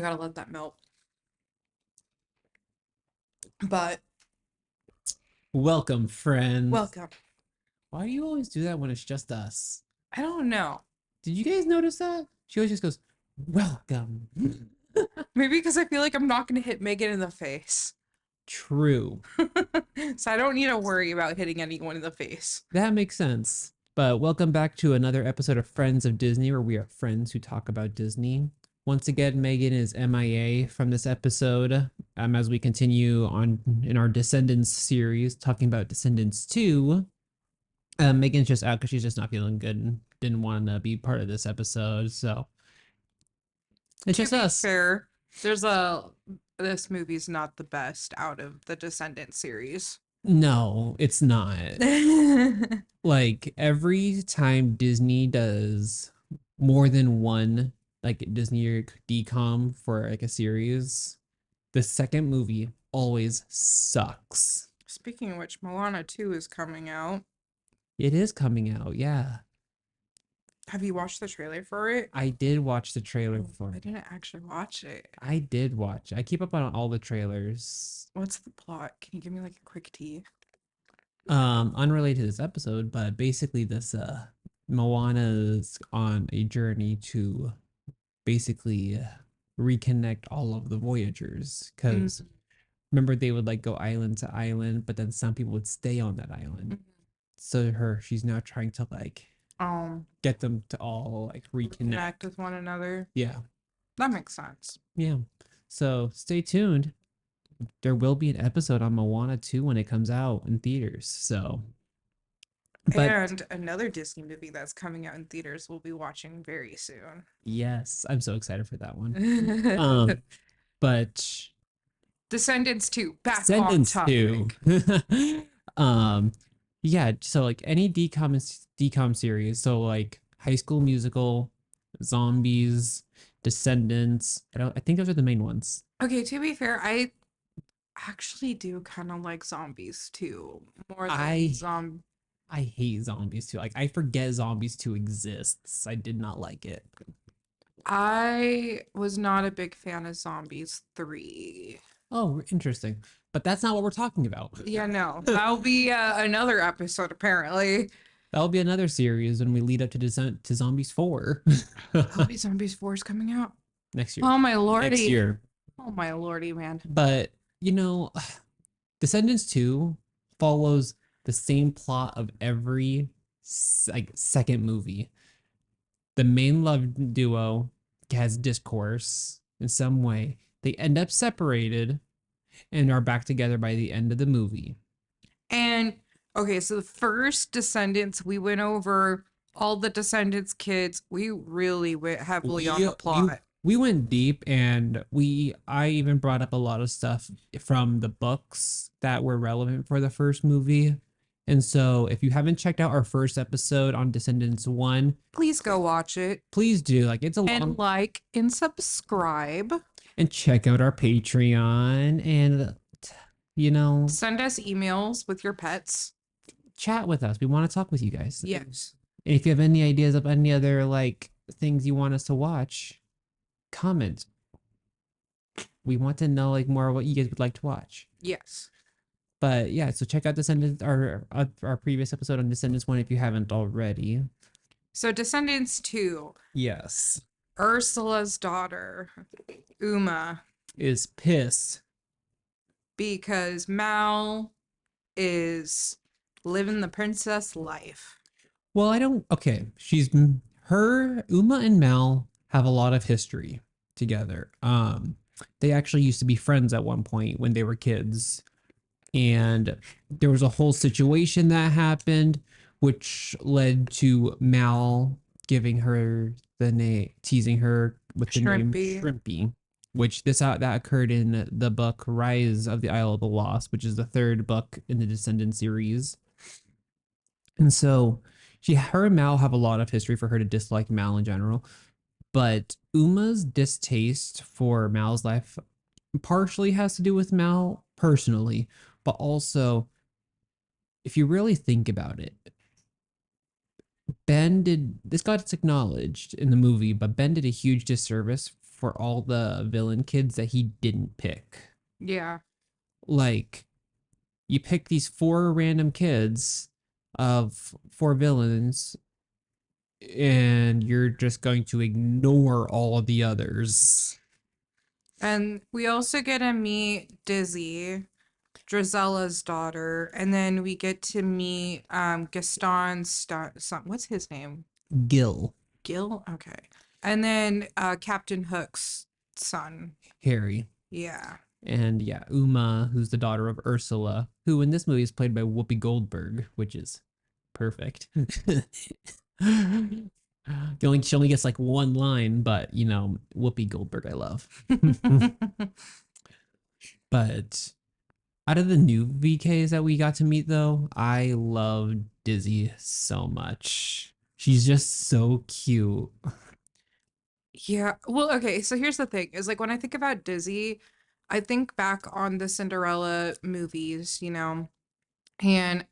gotta let that melt. But Welcome, friends. welcome. Why do you always do that when it's just us? I don't know. Did you guys notice that? She always just goes, welcome. Maybe because I feel like I'm not gonna hit Megan in the face. True. So I don't need to worry about hitting anyone in the face. That makes sense. But welcome back to another episode of Friends of Disney, where we are friends who talk about Disney. Once again, Megan is MIA from this episode as we continue on in our Descendants series, talking about Descendants 2. Megan's just out because she's just not feeling good and didn't want to be part of this episode. So it's just us. Fair. This movie's not the best out of the Descendants series. No, it's not. Like every time Disney does more than one like Disney or decom for like a series, the second movie always sucks. Speaking of which, Moana 2 is coming out. It is coming out, yeah. Have you watched the trailer for it? I did watch the trailer for I it. didn't actually watch it. I did watch. I keep up on all the trailers. What's the plot? Can you give me like a quick tea? Unrelated to this episode, but basically this Moana's on a journey to basically reconnect all of the Voyagers, because remember they would like go island to island, but then some people would stay on that island. So she's now trying to like get them to all like reconnect with one another. Yeah, that makes sense. Yeah, so stay tuned. There will be an episode on Moana 2 when it comes out in theaters. So, and another Disney movie that's coming out in theaters we'll be watching very soon. Yes, I'm so excited for that one. But Descendants 2, back Descendants on topic. 2. Yeah, so like any decom series, so like High School Musical, Zombies, Descendants. I think those are the main ones. Okay, to be fair, I actually do kind of like Zombies too, more than I hate Zombies too. Like I forget Zombies 2 exists. I did not like it. I was not a big fan of Zombies 3. Oh, interesting. But that's not what we're talking about. Yeah, no. That'll be another episode, apparently. That'll be another series when we lead up to Zombies 4. Zombies 4 is coming out next year. Oh, my lordy. Next year. Oh, my lordy, man. But, you know, Descendants 2 follows the same plot of every like second movie. The main love duo has discourse in some way. They end up separated and are back together by the end of the movie. And okay, so the first Descendants, we went over all the Descendants kids. We really went heavily on the plot. We went deep, and I even brought up a lot of stuff from the books that were relevant for the first movie. And so if you haven't checked out our first episode on Descendants 1, please go watch it. Please do. Like it's a long... And like and subscribe. And check out our Patreon and, you know, send us emails with your pets. Chat with us. We want to talk with you guys. Yes. And if you have any ideas of any other like things you want us to watch, comment. We want to know like more what you guys would like to watch. Yes. But yeah, so check out Descendants, our previous episode on Descendants 1 if you haven't already. So Descendants 2. Yes. Ursula's daughter, Uma, is pissed because Mal is living the princess life. Well, okay. Uma and Mal have a lot of history together. They actually used to be friends at one point when they were kids. And there was a whole situation that happened, which led to Mal giving her the name, teasing her with the name Shrimpy, which that occurred in the book Rise of the Isle of the Lost, which is the third book in the Descendants series. And so her and Mal have a lot of history for her to dislike Mal in general. But Uma's distaste for Mal's life partially has to do with Mal personally, but also, if you really think about it, this got acknowledged in the movie, but Ben did a huge disservice for all the villain kids that he didn't pick. Yeah. Like, you pick these 4 random kids of 4 villains, and you're just going to ignore all of the others. And we also get to meet Dizzy, Drizella's daughter, and then we get to meet Gaston's son. What's his name? Gil, Gil? Okay. And then Captain Hook's son. Harry, Yeah. and yeah, Uma, who's the daughter of Ursula, who in this movie is played by Whoopi Goldberg, which is perfect. She only gets like one line, but you know, Whoopi Goldberg, I love. But out of the new VKs that we got to meet, though, I love Dizzy so much. She's just so cute. Yeah. Well, okay. So here's the thing is like when I think about Dizzy, I think back on the Cinderella movies, and I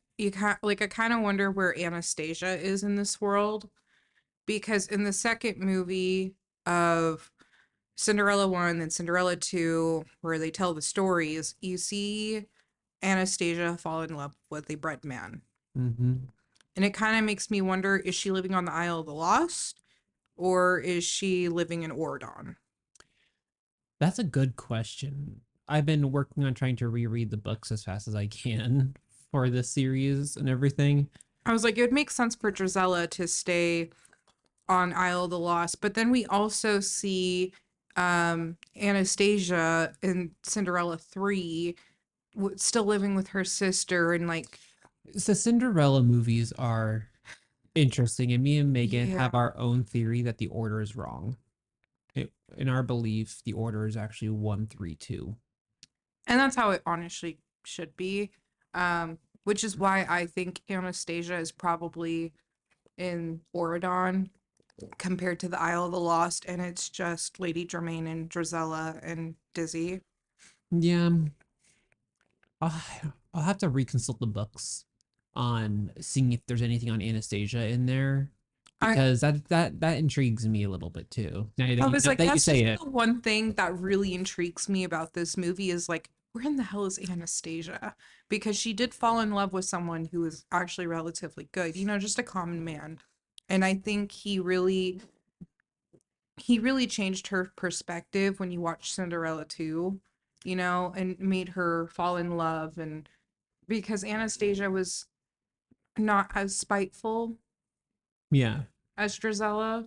kind of wonder where Anastasia is in this world because in the second movie of Cinderella 1 and Cinderella 2, where they tell the stories, you see Anastasia fall in love with a bread man. Mm-hmm. And it kind of makes me wonder, is she living on the Isle of the Lost or is she living in Oridon? That's a good question. I've been working on trying to reread the books as fast as I can for this series and everything. I was like, it would make sense for Drizella to stay on Isle of the Lost, but then we also see Anastasia in Cinderella 3 still living with her sister and like So Cinderella movies are interesting, and me and Megan yeah. have our own theory that the order is wrong. In our belief, the order is actually 1, 3, 2. And that's how it honestly should be. Which is why I think Anastasia is probably in Oridon compared to the Isle of the Lost, and it's just Lady Germaine and Drizella and Dizzy. Yeah, I'll, I'll have to reconsult the books on seeing if there's anything on Anastasia in there I because that intrigues me a little bit too. I was Now like, that you that's say just it, the one thing that really intrigues me about this movie is like, where in the hell is Anastasia? Because she did fall in love with someone who was actually relatively good, just a common man. And I think he really changed her perspective when you watch Cinderella 2, and made her fall in love and because Anastasia was not as spiteful yeah, as Drizella.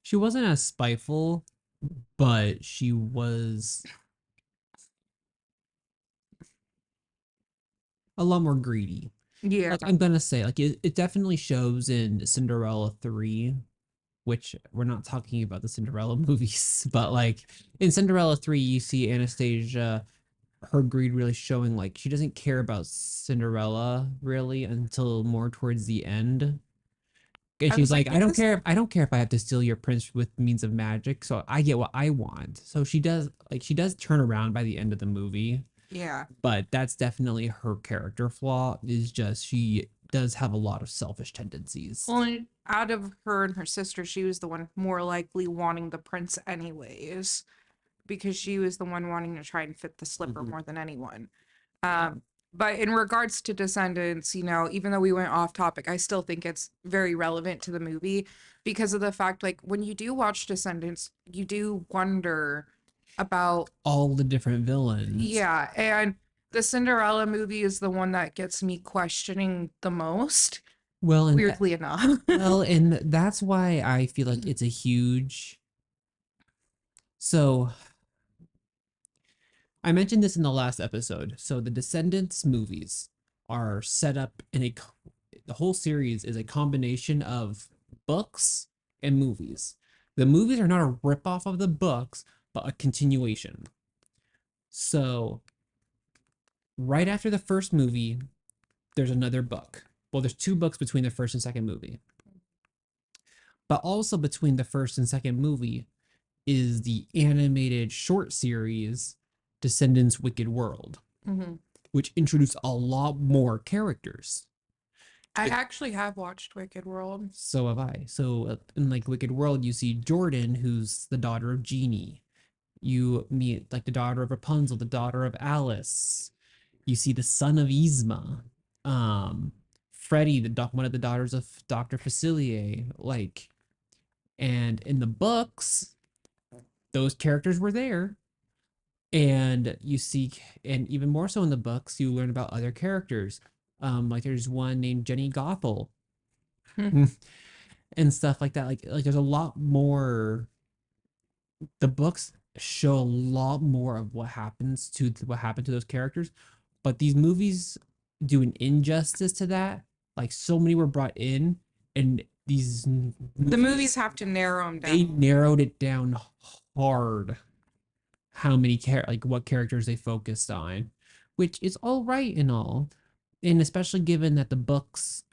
she wasn't as spiteful, but she was a lot more greedy. Yeah. Like I'm gonna say, like it definitely shows in Cinderella 3, which we're not talking about the Cinderella movies, but like in Cinderella 3, you see Anastasia, her greed really showing, like she doesn't care about Cinderella really until more towards the end. And I she's was like, like, because I don't care if I have to steal your prince with means of magic, so I get what I want. So she does turn around by the end of the movie, yeah. but that's definitely her character flaw, is just she does have a lot of selfish tendencies. Well, out of her and her sister, she was the one more likely wanting the prince anyways, because she was the one wanting to try and fit the slipper Mhm. more than anyone. Um, but in regards to Descendants, even though we went off topic, I still think it's very relevant to the movie because of the fact, like, when you do watch Descendants, you do wonder about, All the different villains. yeah, and the Cinderella movie is the one that gets me questioning the most, Well, and weirdly enough. and that's why I feel like it's a huge. So I mentioned this in the last episode. So the Descendants movies are set up in the whole series is a combination of books and movies. The movies are not a ripoff of the books, but a continuation. So right after the first movie, there's another book. Well, there's 2 books between the first and second movie. But also between the first and second movie is the animated short series Descendants Wicked World, Mhm. which introduced a lot more characters. I actually have watched Wicked World. So have I. So in like Wicked World, you see Jordan, who's the daughter of Genie. You meet like the daughter of Rapunzel, the daughter of Alice. You see the son of Yzma. Um, Freddie, one of the daughters of Dr. Facilier. Like, and in the books, those characters were there. And you see, and even more so in the books, you learn about other characters. Like there's one named Jenny Gothel and stuff like that. Like there's a lot more. The books show a lot more of what happened to those characters, but these movies do an injustice to that. Like so many were brought in, and these The movies movies have to narrow them they down. narrowed it down hard. How many like what characters they focused on, which is all right and all, and especially given that the books,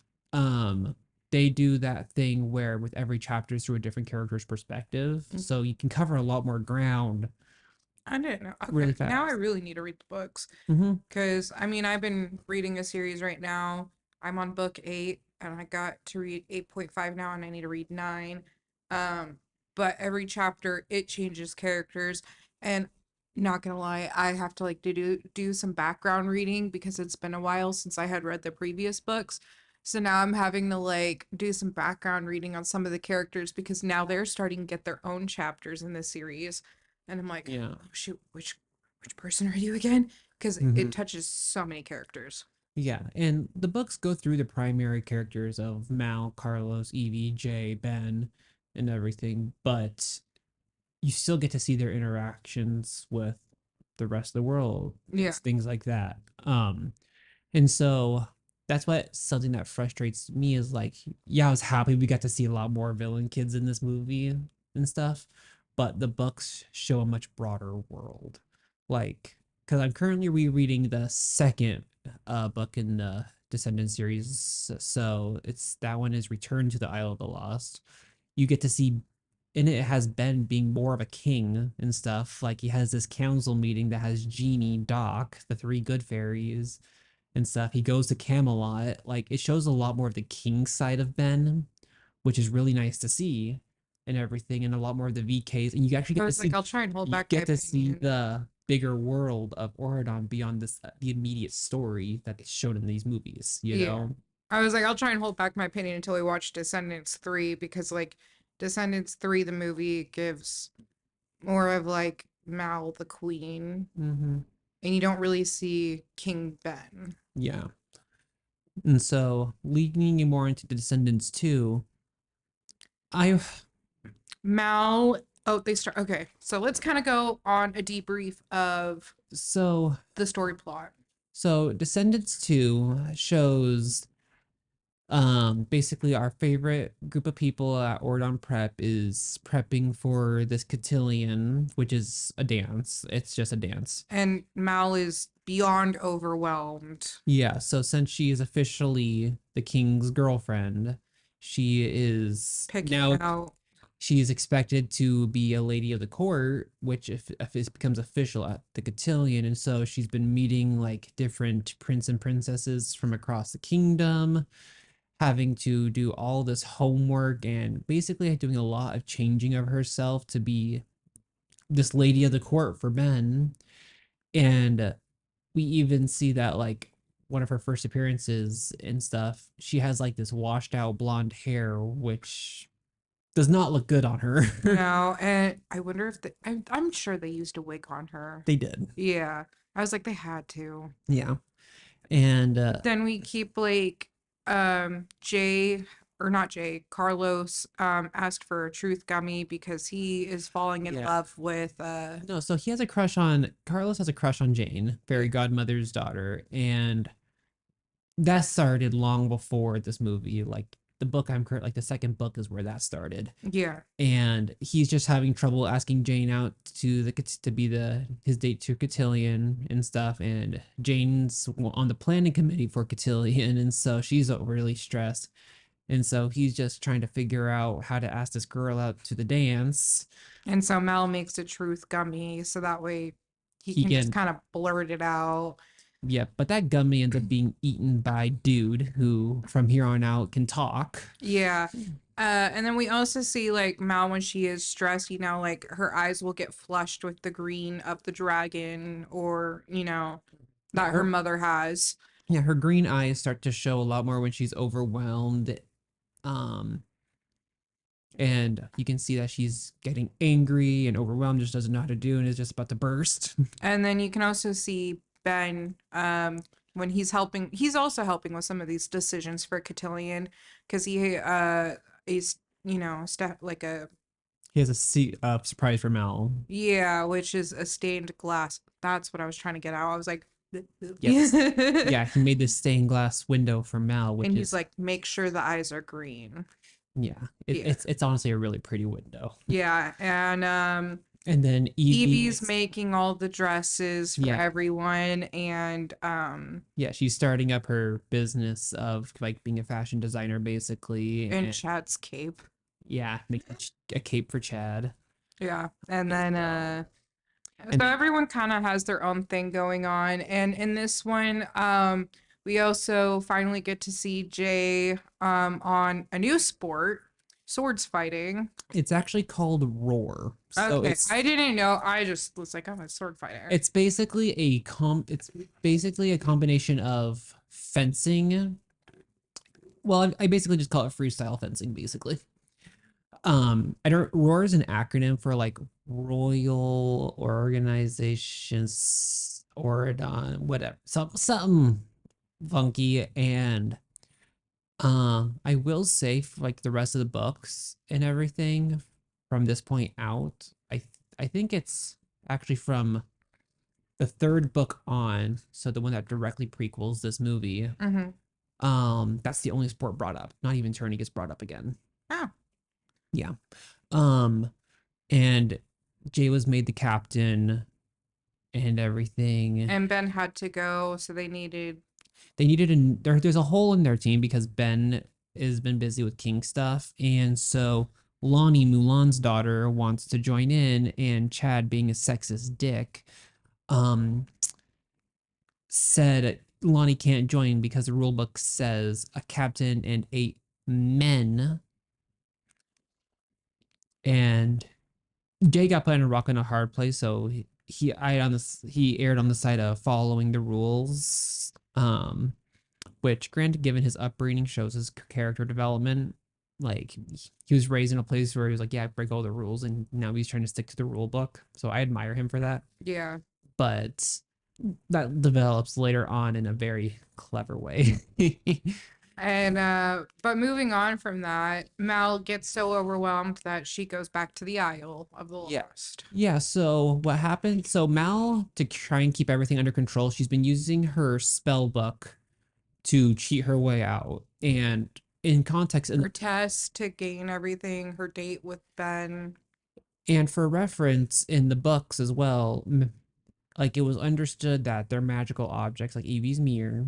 they do that thing where with every chapter is through a different character's perspective, so you can cover a lot more ground I didn't know. really Okay, now I fast. really need to read the books. Mm-hmm. Because, I mean, I've been reading a series right now. I'm on book 8, and I got to read 8.5 now, and I need to read 9. Um, but every chapter, it changes characters. And not gonna lie, I have to like do some background reading because it's been a while since I had read the previous books. So now I'm having to like do some background reading on some of the characters because now they're starting to get their own chapters in the series. And I'm like, Yeah. oh shoot, which person are you again? Because Mm-hmm. it touches so many characters. Yeah, and the books go through the primary characters of Mal, Carlos, Evie, Jay, Ben, and everything, but you still get to see their interactions with the rest of the world. Yeah. It's things like that. And so that's what something that frustrates me is like, yeah, I was happy we got to see a lot more villain kids in this movie and stuff, but the books show a much broader world. Like, because I'm currently rereading the second book in the Descendants series, so it's that one is Return to the Isle of the Lost. You get to see and it has Ben being more of a king and stuff. Like he has this council meeting that has Genie, Doc, the three good fairies, and stuff. He goes to Camelot. Like it shows a lot more of the king side of Ben, which is really nice to see, and everything, and a lot more of the VKs. And you actually I get to was like, see I'll try and hold you back my get to see opinion. the bigger world of Oradon beyond this the immediate story that is shown in these movies. You Yeah. know? I was like, I'll try and hold back my opinion until we watch Descendants 3 because like Descendants 3 the movie gives more of like Mal the queen Mm-hmm. and you don't really see King Ben. Yeah. And so leading you more into the Descendants too, I Mal, oh, they start. Okay, so let's kind of go on a debrief of so the story plot. so Descendants 2 shows basically our favorite group of people at Ordon Prep is prepping for this cotillion, which is a dance. It's just a dance. And Mal is beyond overwhelmed. Yeah, so since she is officially the king's girlfriend, she is Picking now out. she is expected to be a lady of the court, which if it becomes official at the cotillion, and so she's been meeting like different prince and princesses from across the kingdom, having to do all this homework and basically doing a lot of changing of herself to be this lady of the court for Ben. And we even see that like one of her first appearances and stuff, she has like this washed out blonde hair, which does not look good on her. No, and I wonder if I'm sure they used a wig on her. They did. Yeah, I was like, they had to. Yeah. And But then we keep like, Jay or not Jay, Carlos asked for a truth gummy because he is falling in yeah. love with No, so he has a crush on Carlos has a crush on Jane, fairy yeah, godmother's daughter, and that started long before this movie. Like the book I'm current like the second book is where that started. yeah. And he's just having trouble asking Jane out to the to be the his date to Cotillion and stuff. And Jane's on the planning committee for Cotillion, and so she's really stressed. And so he's just trying to figure out how to ask this girl out to the dance. And so Mal makes a truth gummy so that way he He can just can kind of blurt it out. Yep, but that gummy ends up being eaten by Dude, who from here on out can talk. Yeah. And then we also see like Mal when she is stressed, like her eyes will get flushed with the green of the dragon or, Yeah, that her her mother has. yeah, her green eyes start to show a lot more when she's overwhelmed. Um, and you can see that she's getting angry and overwhelmed, just doesn't know how to do, and is just about to burst. And then you can also see Ben when he's also helping with some of these decisions for Cotillion because he is, like a He has a surprise for Mal. yeah, which is a stained glass. That's what I was trying to get out. I was like Yes, yeah, he made this stained glass window for Mal, and which he's is like, make sure the eyes are green. yeah, Yeah. it's honestly a really pretty window. Yeah. And And then Evie Evie's makes making all the dresses for yeah, everyone and yeah, she's starting up her business of like being a fashion designer basically, and and Chad's cape. yeah, making a cape for Chad. Yeah. And then And so everyone kind of has their own thing going on. And in this one, we also finally get to see Jay on a new sport, swords fighting. it's actually called Roar. So Okay, I didn't know. I just was like, I'm a sword fighter. it's basically a combination of fencing. Well, I basically just call it freestyle fencing, basically. I don't Roar is an acronym for like Royal Organizations Oridon, whatever. Something funky. And I will say for like the rest of the books and everything from this point out, I think it's actually from the third book on, so the one that directly prequels this movie. Mm-hmm. That's the only sport brought up. Not even tourney gets brought up again. Oh, Yeah. Um, and Jay was made the captain and everything. and Ben had to go, so they needed. They needed there's a hole in their team because Ben has been busy with King stuff, and so Lonnie, Mulan's daughter, wants to join in, and Chad, being a sexist dick, um, said Lonnie can't join because the rule book says a captain and 8 men. And Jay got put in a rock and a hard place, so he aired on the side of following the rules. Which, granted, given his upbringing, shows his character development. Like he was raised in a place where he was like, "Yeah, I break all the rules," and now he's trying to stick to the rule book. So I admire him for that. Yeah. But that develops later on in a very clever way. And but moving on from that, Mal gets so overwhelmed that she goes back to the Isle of the Yeah. Lost. Yeah, so what happened? So Mal, to try and keep everything under control, she's been using her spell book to cheat her way out. And in context, Her test to gain everything, her date with Ben. and for reference in the books as well, like it was understood that their magical objects, like Evie's mirror,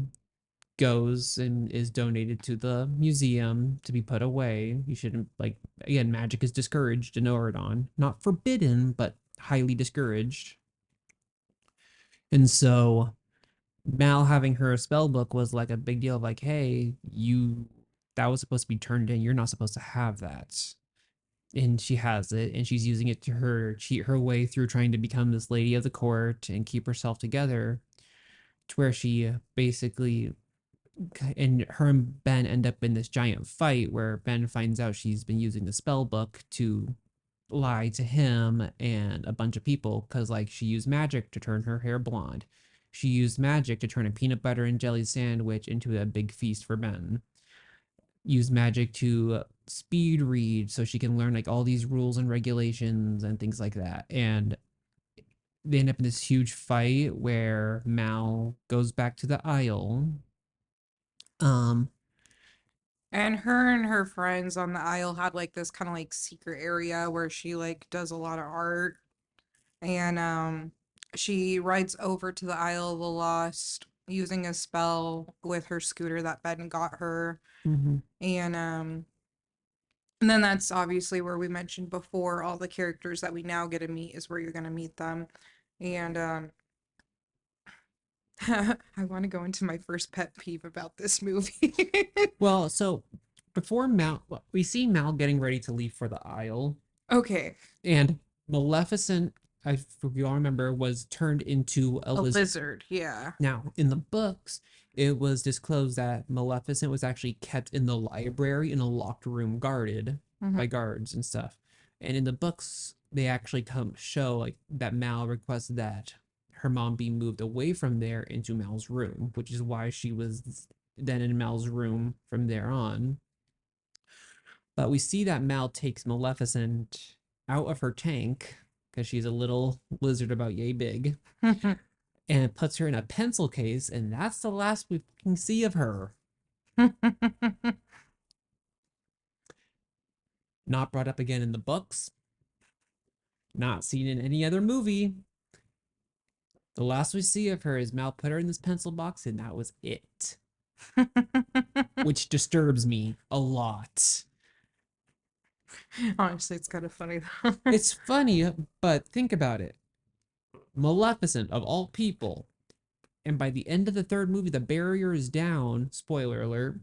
goes and is donated to the museum to be put away. You shouldn't, like, again, magic is discouraged in Oridon, not forbidden, but highly discouraged. And so Mal having her spell book was like a big deal of like, hey, that was supposed to be turned in. You're not supposed to have that. And she has it, and she's using it to cheat her way through trying to become this lady of the court and keep herself together, to where she basically, and her and Ben end up in this giant fight where Ben finds out she's been using the spell book to lie to him and a bunch of people, because like she used magic to turn her hair blonde. She used magic to turn a peanut butter and jelly sandwich into a big feast for Ben. Used magic to speed read so she can learn like all these rules and regulations and things like that. And they end up in this huge fight where Mal goes back to the Isle. Um, And her friends on the Isle had like this kind of like secret area where she like does a lot of art. And she rides over to the Isle of the Lost using a spell with her scooter that Ben got her. mhm. And then that's obviously where we mentioned before all the characters that we now get to meet is where you're going to meet them. And I want to go into my first pet peeve about this movie. Well, so before Mal, well, we see Mal getting ready to leave for the Isle, Okay, and Maleficent, if you all remember, was turned into a a lizard. lizard, yeah. Now, in the books, it was disclosed that Maleficent was actually kept in the library in a locked room guarded Mhm. by guards and stuff. And in the books, they actually come show like that Mal requested that her mom be moved away from there into Mal's room, which is why she was then in Mal's room from there on. But we see that Mal takes Maleficent out of her tank because she's a little lizard about yay big and puts her in a pencil case, and that's the last we can see of her. Not brought up again in the books, not seen in any other movie. The last we see of her is Mal put her in this pencil box, and that was it, which disturbs me a lot. Honestly, it's kind of funny though. It's funny, but think about it. Maleficent, of all people, and by the end of the third movie, the barrier is down. Spoiler alert.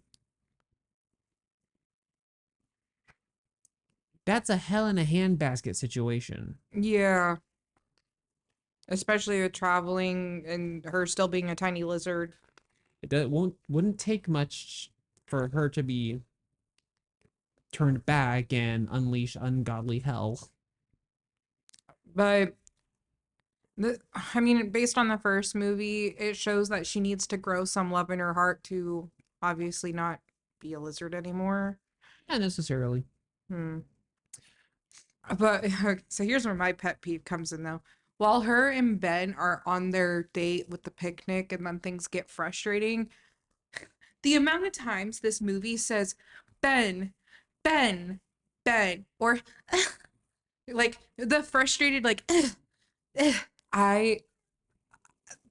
That's a hell in a handbasket situation. Yeah, especially with traveling and her still being a tiny lizard. Wouldn't take much for her to be turned back and unleash ungodly hell. But I mean, based on the first movie, it shows that she needs to grow some love in her heart to obviously not be a lizard anymore. Not necessarily. Hmm. But so here's where my pet peeve comes in though. While her and Ben are on their date with the picnic and then things get frustrating, the amount of times this movie says, Ben, Ben, Ben, or like the frustrated, like, I,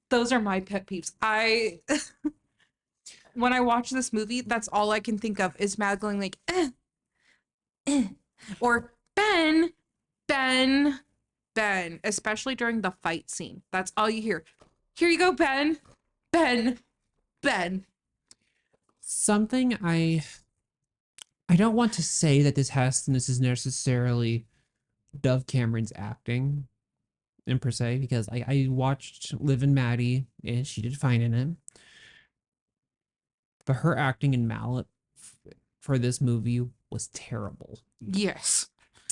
those are my pet peeves. When I watch this movie, that's all I can think of is Mad going like, eh, or Ben, Ben, Ben, especially during the fight scene. That's all you hear. Here you go, Ben, Ben, Ben. Something I don't want to say that this is necessarily Dove Cameron's acting in per se because I watched Liv and Maddie and she did fine in it, but her acting in Mallet for this movie was terrible, Yes.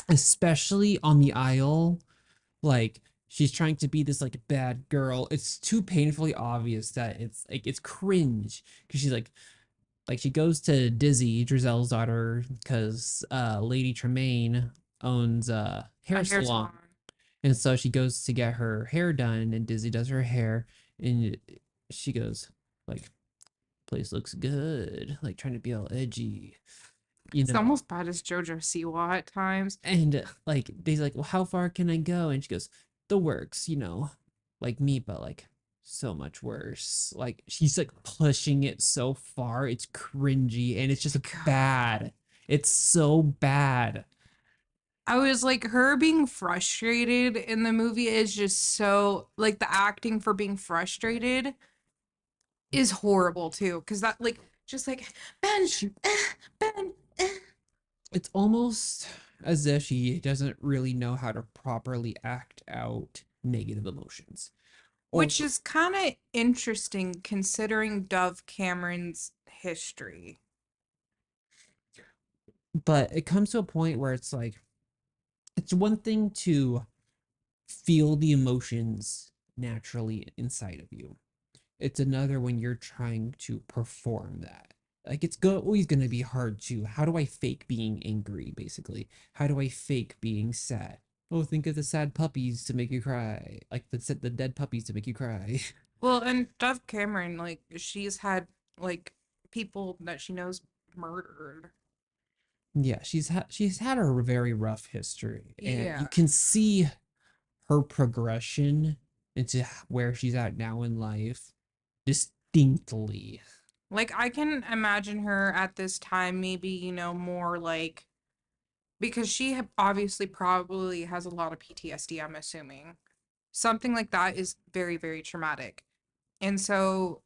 especially on the Isle. Like she's trying to be this like bad girl. It's too painfully obvious that it's cringe because she's like she goes to Dizzy, Drizelle's daughter, because Lady Tremaine owns a A hair hair salon. salon. And so she goes to get her hair done, and Dizzy does her hair, and she goes like, "Place looks good," like trying to be all edgy, you It's know. almost bad as JoJo Siwa at times. And like Daisy's like, "Well, how far can I go?" And she goes, "The works, like me, but like so much worse." Like she's like pushing it so far, it's cringy and it's just God. bad. It's so bad. I was like, her being frustrated in the movie is just so, like, the acting for being frustrated is horrible too. Cause that, like, just like, Ben, She Ben, it's almost as if she doesn't really know how to properly act out negative emotions. Or which is kind of interesting considering Dove Cameron's history. but it comes to a point where it's like it's one thing to feel the emotions naturally inside of you. It's another when you're trying to perform that. Like always going to be hard to how do I fake being angry basically? How do I fake being sad? Oh, think of the sad puppies to make you cry. Like the dead puppies to make you cry. Well, and Dove Cameron, like, she's had, like, people that she knows murdered. Yeah, she's had a very rough history and you Yeah. can see her progression into where she's at now in life distinctly. Like, I can imagine her at this time, maybe, more like, because she obviously probably has a lot of PTSD, I'm assuming. Something like that is very, very traumatic. And so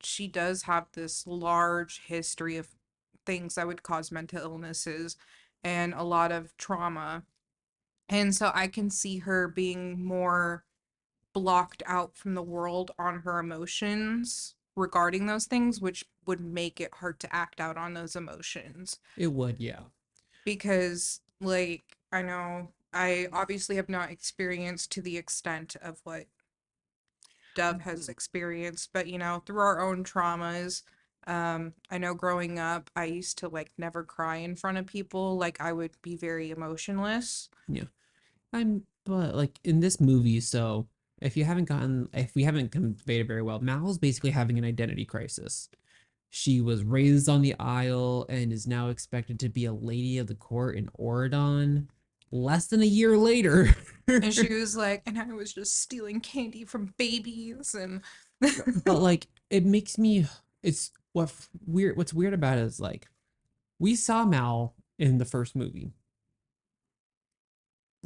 she does have this large history of things that would cause mental illnesses and a lot of trauma. And so I can see her being more blocked out from the world on her emotions regarding those things, which would make it hard to act out on those emotions. It would, yeah. Because, like, I know I obviously have not experienced to the extent of what Dove has experienced, but through our own traumas, I know growing up, I used to like never cry in front of people. Like, I would be very emotionless. Yeah. But like in this movie, so if we haven't conveyed it very well, Mal's basically having an identity crisis. She was raised on the Isle and is now expected to be a lady of the court in Oregon less than a year later. And she was like, and I was just stealing candy from babies. And But like it makes me it's what's weird about it is like we saw Mal in the first movie.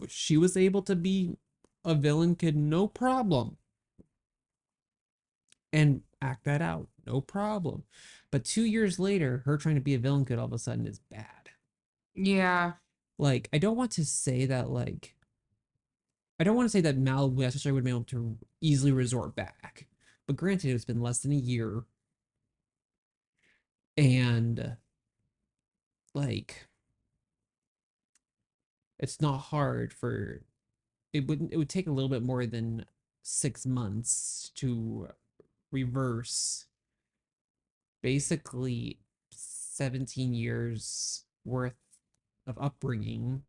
She was able to be a villain kid no problem and act that out no problem. But 2 years later, her trying to be a villain kid all of a sudden is bad. yeah, Like I don't want to say that like I don't want to say that Mal necessarily would be able to easily resort back. But granted, it's been less than a year, and like it's not hard for it would take a little bit more than 6 months to reverse basically 17 years worth of upbringing,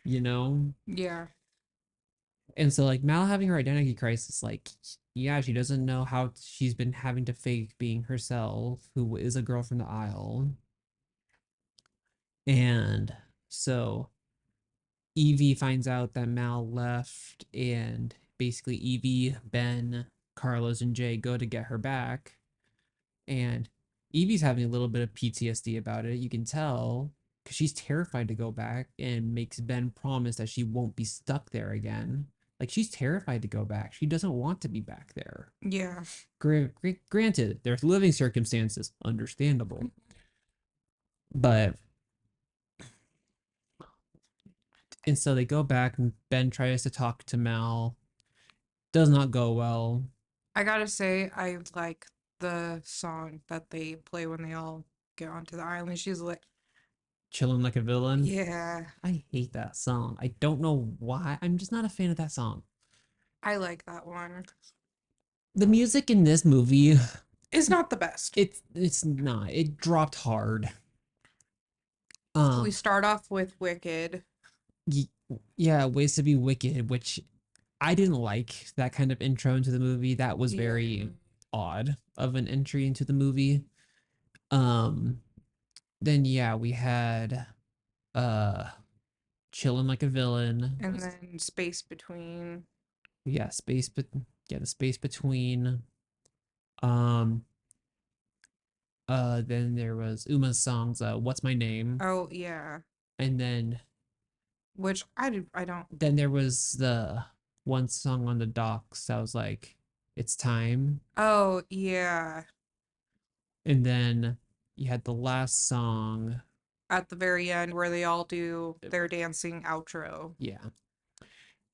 you know? yeah, And so like Mal having her identity crisis, like yeah, she doesn't know how she's been having to fake being herself, who is a girl from the Isle. And so Evie finds out that Mal left, and basically Evie, Ben, Carlos, and Jay go to get her back. And Evie's having a little bit of PTSD about it. You can tell because she's terrified to go back and makes Ben promise that she won't be stuck there again. Like she's terrified to go back. She doesn't want to be back there. yeah. Granted, there's living circumstances, understandable. But and so they go back and Ben tries to talk to Mal. Does not go well. I gotta say, I like the song that they play when they all get onto the island. She's like, Chilling like a villain. yeah, I hate that song. I don't know why. I'm just not a fan of that song. I like that one. The music in this movie, It's not the best. it's not. It dropped hard. So we Um, start off with Wicked. y- yeah, Ways to Be Wicked, which I didn't like that kind of intro into the movie. That was Yeah. very odd of an entry into the movie. Um, then yeah, we had uh Chilling Like a Villain. And then Space Between. Yeah, yeah, the space between. Um, then there was Uma's songs, What's My Name? Oh, yeah. And Which I don't. then there was the one song on the docks that was like, It's Time. Oh, yeah. And then you had the last song. At the very end where they all do their dancing outro. Yeah.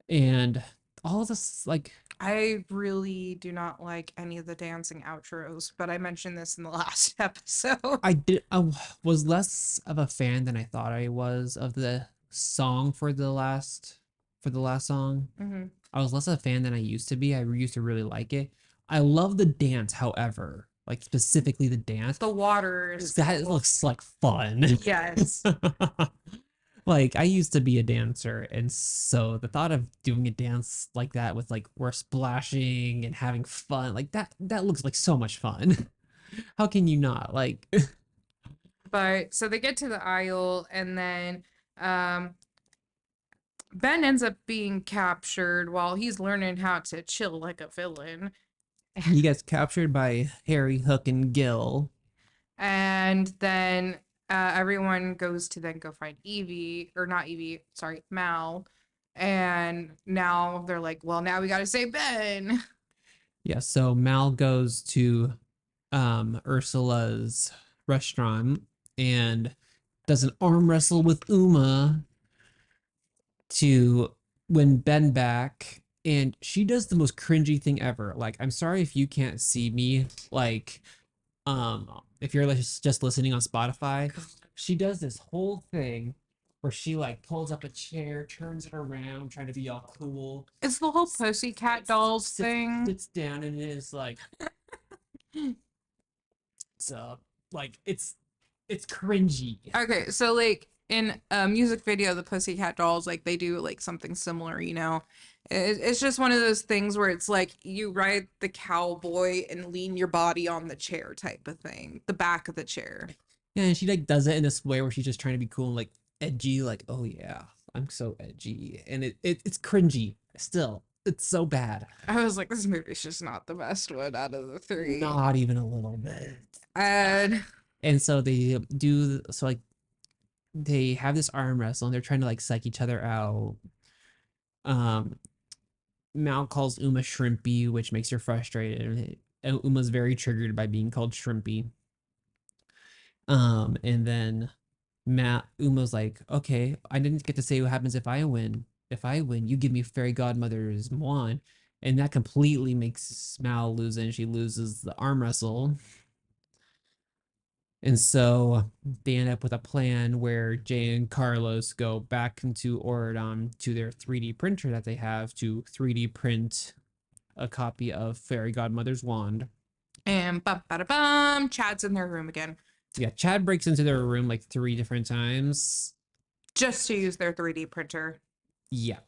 And all of this, like, I really do not like any of the dancing outros, but I mentioned this in the last episode. I was less of a fan than I thought I was of the song for the last song. Hmm. I was less of a fan than I used to be. I used to really like it. I love the dance, however, like specifically the dance. The water is That cool. looks like fun. Yes. Like I used to be a dancer, and so the thought of doing a dance like that with like we're splashing and having fun, like that looks like so much fun. How can you not? Like But so they get to the aisle, and then um, Ben ends up being captured while he's learning how to chill like a villain. he gets captured by Harry, Hook, and Gil. And then everyone goes to then go find Evie, or not Evie, sorry, Mal. And now they're like, well, now we got to save Ben. Yeah, so Mal goes to Ursula's restaurant and does an arm wrestle with Uma to win Ben back. And she does the most cringy thing ever. Like, I'm sorry if you can't see me. Like, if you're just listening on Spotify, she does this whole thing where she like pulls up a chair, turns it around, trying to be all cool, It's the whole Pussycat Dolls thing. sits down and is like, so like it's cringy. Okay, so like in a music video, the Pussycat Dolls, like they do like something similar, you know. It's just one of those things where it's like you ride the cowboy and lean your body on the chair type of thing, the back of the chair. Yeah, and she like does it in this way where she's just trying to be cool and like edgy, like, oh yeah, I'm so edgy. And it's cringy still. It's so bad. I was like, this movie's just not the best one out of the three. Not even a little bit. And And so they do so like they have this arm wrestle and they're trying to like psych each other out. Um Mal calls Uma Shrimpy, which makes her frustrated. And Uma's very triggered by being called Shrimpy. And then Uma's like, okay, I didn't get to say what happens if I win. If I win, you give me fairy godmother's wand. And that completely makes Mal lose and she loses the arm wrestle. And so they end up with a plan where Jay and Carlos go back into Oridon to their 3D printer that they have to 3D print a copy of Fairy Godmother's wand. bum bada bum, Chad's in their room again. Yeah, Chad breaks into their room like 3 different times. Just to use their 3D printer. Yeah.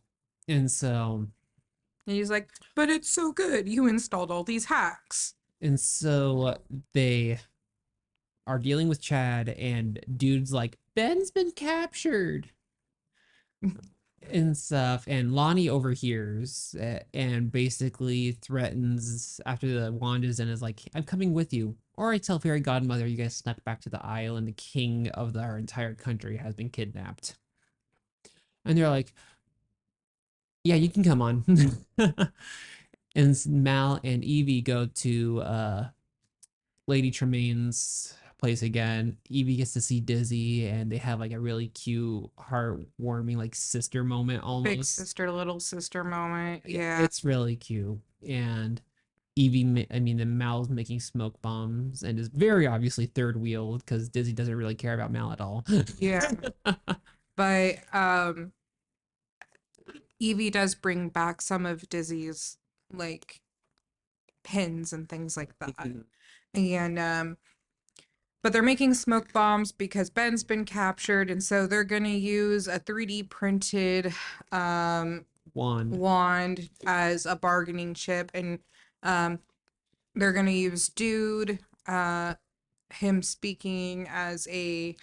And so And he's like, but it's so good. You installed all these hacks. and so they are dealing with Chad and dude's like, Ben's been captured and stuff. And Lonnie overhears and basically threatens after the wand is in, is like, I'm coming with you. Or I tell Fairy Godmother you guys snuck back to the Isle and the king of our entire country has been kidnapped. And they're like, yeah, you can come on. And Mal and Evie go to Lady Tremaine's place again. Evie gets to see Dizzy, and they have like a really cute, heartwarming, like sister moment Big almost. sister, little sister moment. Yeah, Yeah. it's really cute. And Evie, I mean, the Mal's making smoke bombs and is very obviously third wheel because Dizzy doesn't really care about Mal at all. Yeah. But Evie does bring back some of Dizzy's like pins and things like that. And but they're making smoke bombs because Ben's been captured, and so they're gonna use a 3D printed wand as a bargaining chip, and um, they're gonna use Dude, him speaking as a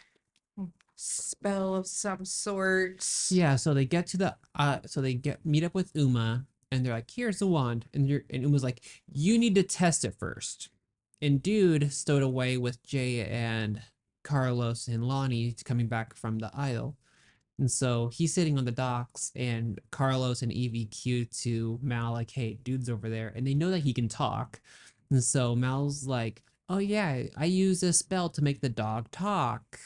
spell of some sort. Yeah, so they get to the so they get meet up with Uma and they're like, here's the wand. And Uma's like, you need to test it first. And dude stowed away with Jay and Carlos and Lonnie coming back from the Isle. And so he's sitting on the docks and Carlos and Evie cue to Mal like, hey, dude's over there. And they know that he can talk. And so Mal's like, oh yeah, I use a spell to make the dog talk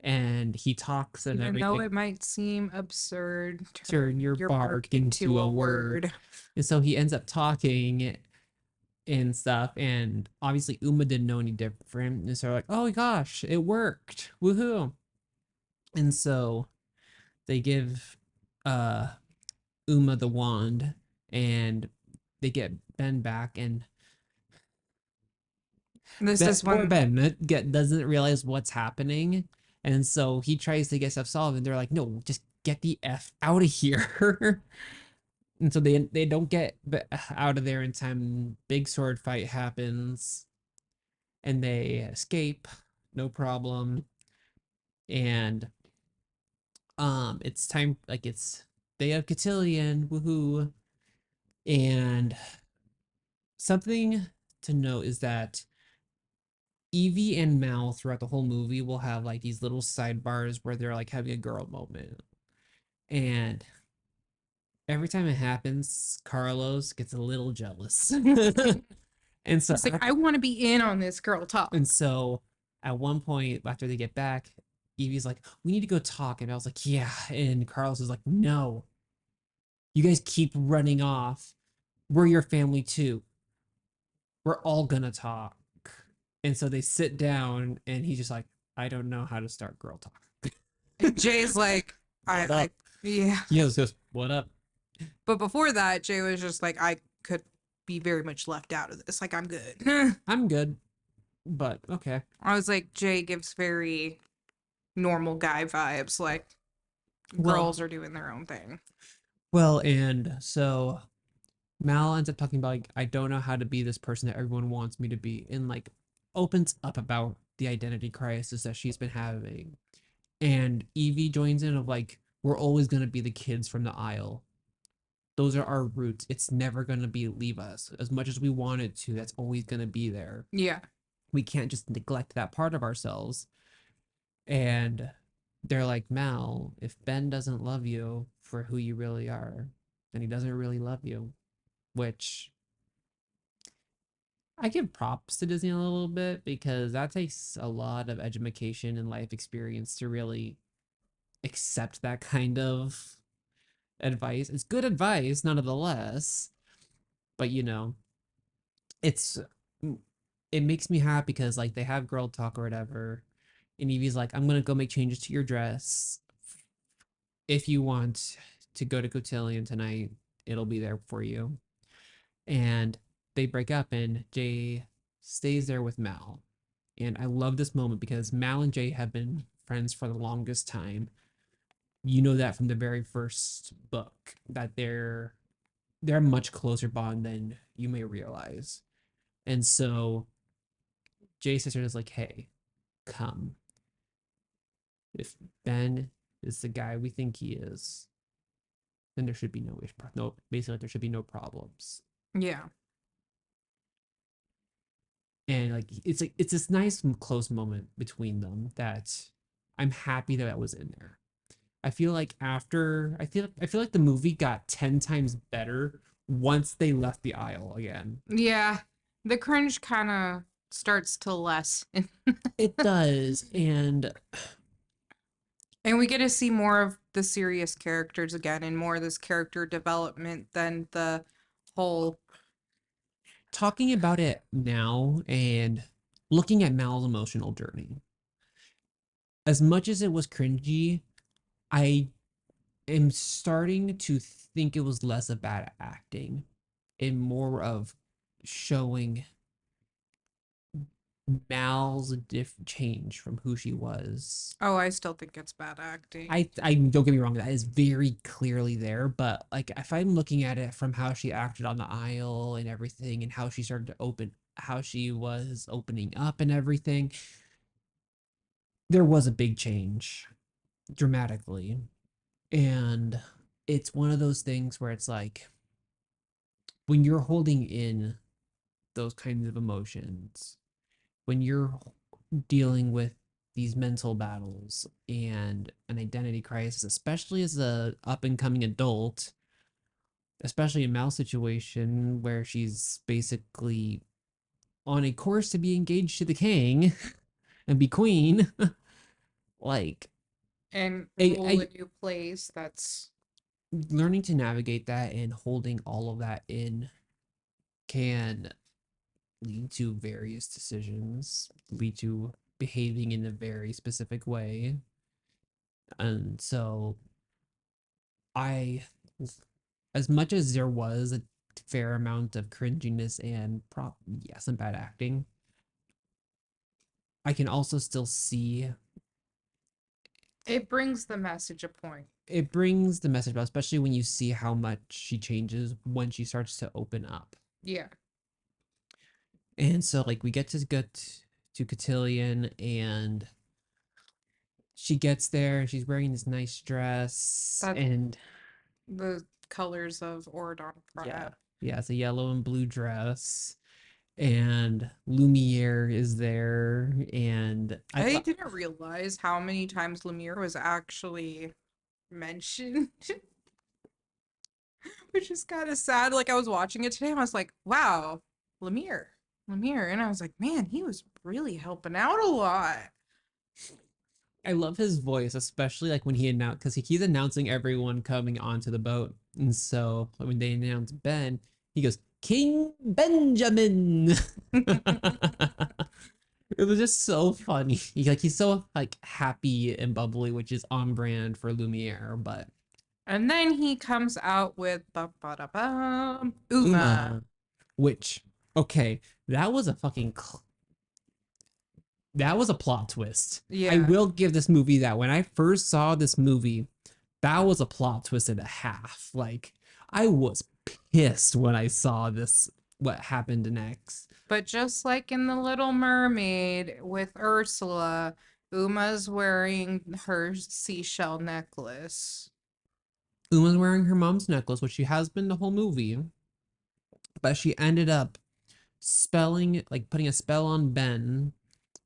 and he talks and Even though everything. it might seem absurd, Turn your bark into a word. And so he ends up talking and stuff. And obviously Uma didn't know any different. And so they're like, oh my gosh, it worked. Woohoo. And so they give Uma the wand and they get Ben back and This Ben, is poor when Ben doesn't realize what's happening. And so he tries to get stuff solved and they're like, no, just get the F out of here. And so they don't get out of there in time. Big sword fight happens and they escape, no problem. And it's time, like it's Day of Cotillion, woohoo. And something to note is that Evie and Mal throughout the whole movie will have like these little sidebars where they're like having a girl moment. And every time it happens, Carlos gets a little jealous. and so He's like, I want to be in on this girl and talk. so at one point after they get back, Evie's like, "We need to go talk," and I was like, "Yeah," and Carlos is like, "No, you guys keep running off. We're your family too. We're all gonna talk." And so they sit down, and he's just like, "I don't know how to start girl talk." And Jay's like, What I, up? yeah. Yeah, it's just what up? But before that, Jay was just like, I could be very much left out of this. Like, I'm good. I'm good, but okay. I was like, Jay gives very normal guy vibes. Like, Well, girls are doing their own thing. and so Mal ends up talking about like, I don't know how to be this person that everyone wants me to be, and like opens up about the identity crisis that she's been having. And Evie joins in of like, we're always gonna be the kids from the aisle. Those are our roots. It's never gonna be leave us. As much as we want it to, that's always gonna be there. Yeah. We can't just neglect that part of ourselves. And they're like, Mal, if Ben doesn't love you for who you really are, then he doesn't really love you. Which I give props to Disney a little bit because that takes a lot of education and life experience to really accept that kind of advice. It's good advice, nonetheless, but it's it makes me happy because like they have girl talk or whatever, and Evie's like, "I'm gonna go make changes to your dress. If you want to go to Cotillion tonight, it'll be there for you." And they break up, and Jay stays there with Mal. And I love this moment because Mal and Jay have been friends for the longest time. You know that from the very first book that they're a much closer bond than you may realize. And so Jay's sister is like, "Hey, come. If Ben is the guy we think he is, then there should be no issue. No, basically there should be no problems." Yeah. And like it's this nice close moment between them that I'm happy that was in there. I feel like I feel like the movie got 10 times better once they left the aisle again. Yeah. The cringe kind of starts to lessen. It does. And And we get to see more of the serious characters again and more of this character development than the whole. talking about it now and looking at Mal's emotional journey, as much as it was cringy, I am starting to think it was less of bad acting and more of showing Mal's change from who she was. Oh, I still think it's bad acting. I don't get me wrong, that is very clearly there, but like if I'm looking at it from how she acted on the aisle and everything and how she started to open how she was opening up and everything, there was a big change dramatically. And it's one of those things where it's like when you're holding in those kinds of emotions, when you're dealing with these mental battles and an identity crisis, especially as a up and coming adult, especially in Mal's situation where she's basically on a course to be engaged to the king and be queen, like And rule I a new place. That's learning to navigate that and holding all of that in can lead to various decisions, lead to behaving in a very specific way. And so I, as much as there was a fair amount of cringiness and yeah, some bad acting, I can also still see it brings the message a point. it brings the message about, especially when you see how much she changes when she starts to open up. Yeah. And so like we get to Cotillion and she gets there and she's wearing this nice dress That and the colors of Oradon yeah, Pride. yeah, it's a yellow and blue dress and Lumiere is there and I I thought didn't realize how many times Lumiere was actually mentioned. which is kind of sad. Like I was watching it today and I was like, wow, Lemire, Lemire. And I was like, man, he was really helping out a lot. I love his voice, especially like when he announced because he's announcing everyone coming onto the boat. And so when they announce Ben, he goes, King Benjamin. It was just so funny. He's so like happy and bubbly, which is on brand for Lumiere, but And then he comes out with Uma. Uma, which okay, that was a that was a plot twist. I Yeah. will give this movie that. When I first saw this movie, that was a plot twist and a half. Like I was pissed when I saw this what happened next. But just like in The Little Mermaid with Ursula, Uma's wearing her seashell necklace. Uma's wearing her mom's necklace, which she has been the whole movie, but she ended up putting a spell on Ben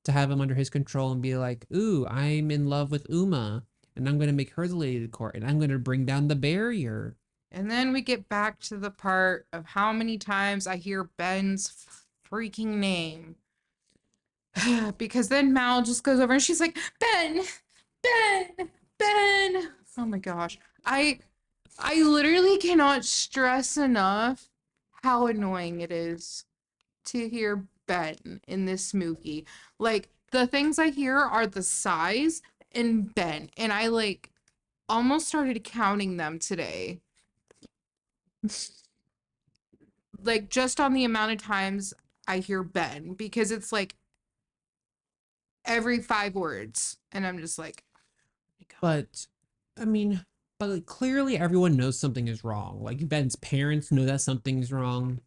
to have him under his control and be like, "Ooh, I'm in love with Uma, and I'm gonna make her the lady of the court, and I'm gonna bring down the barrier." And then we get back to the part of how many times I hear Ben's freaking name. Because then Mal just goes over and she's like, Ben, Ben, Ben. Oh my gosh. I literally cannot stress enough how annoying it is to hear Ben in this movie. Like the things I hear are the size and Ben. And I like almost started counting them today. Like just on the amount of times I hear Ben because it's like every 5 words. And I'm just like, oh my God. But I mean, but like, clearly everyone knows something is wrong. Like Ben's parents know that something's wrong,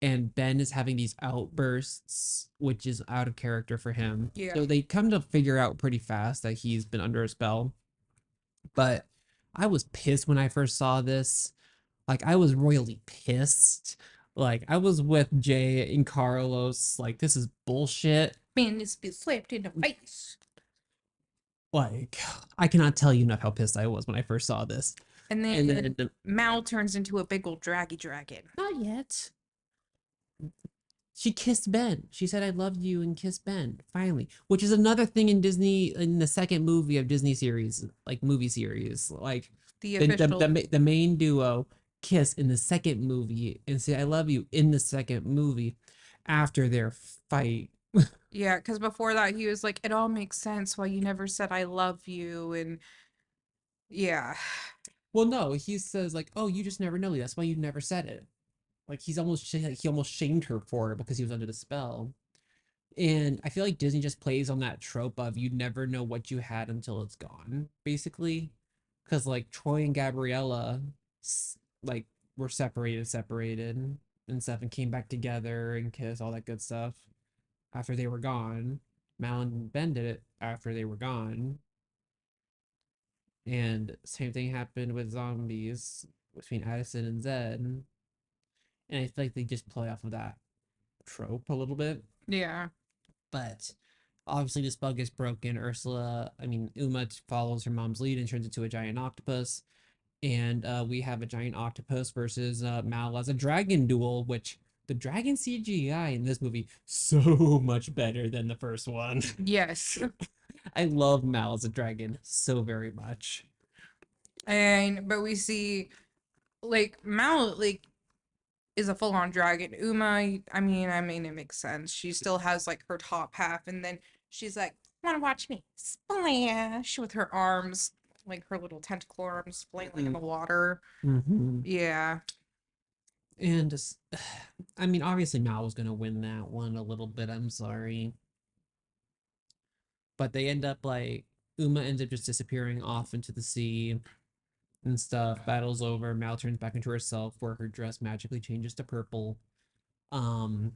and Ben is having these outbursts, which is out of character for him. Yeah. So they come to figure out pretty fast that he's been under a spell. But I was pissed when I first saw this. Like I was royally pissed. Like I was with Jay and Carlos. Like this is bullshit. Man, this be slapped in the face. Like I cannot tell you enough how pissed I was when I first saw this. And And then then Mal turns into a big old draggy dragon. not yet. She kissed Ben. She said, "I love you," and kissed Ben. Finally, which is another thing in Disney in the second movie of Disney series, like movie series, like The official. the main duo kiss in the second movie and say, "I love you" in the second movie after their fight. Yeah, because before that he was like, it all makes sense why you never said I love you. And yeah. Well, no, he says like, "Oh, you just never know. That's why you never said it." Like he almost shamed her for it because he was under the spell. And I feel like Disney just plays on that trope of you never know what you had until it's gone, basically. Because like Troy and Gabriella, like were separated and stuff, and came back together and kissed all that good stuff after they were gone. Mal and Ben did it after they were gone, and same thing happened with zombies between Addison and Zed. And I feel like they just play off of that trope a little bit. Yeah. But obviously this bug is broken. Uma follows her mom's lead and turns into a giant octopus. And we have a giant octopus versus Mal as a dragon duel, which the dragon CGI in this movie so much better than the first one. Yes. I love Mal as a dragon so very much. But we see like Mal like is a full-on dragon. Uma, I mean it makes sense. She still has like her top half, and then she's like, wanna watch me splash with her arms, like her little tentacle arms flailing in the water. Mm-hmm. Yeah. And just, I mean, obviously Mal was gonna win that one a little bit. I'm sorry, but they end up like Uma ends up just disappearing off into the sea and stuff. Battle's over. Mal turns back into herself, where her dress magically changes to purple. Um,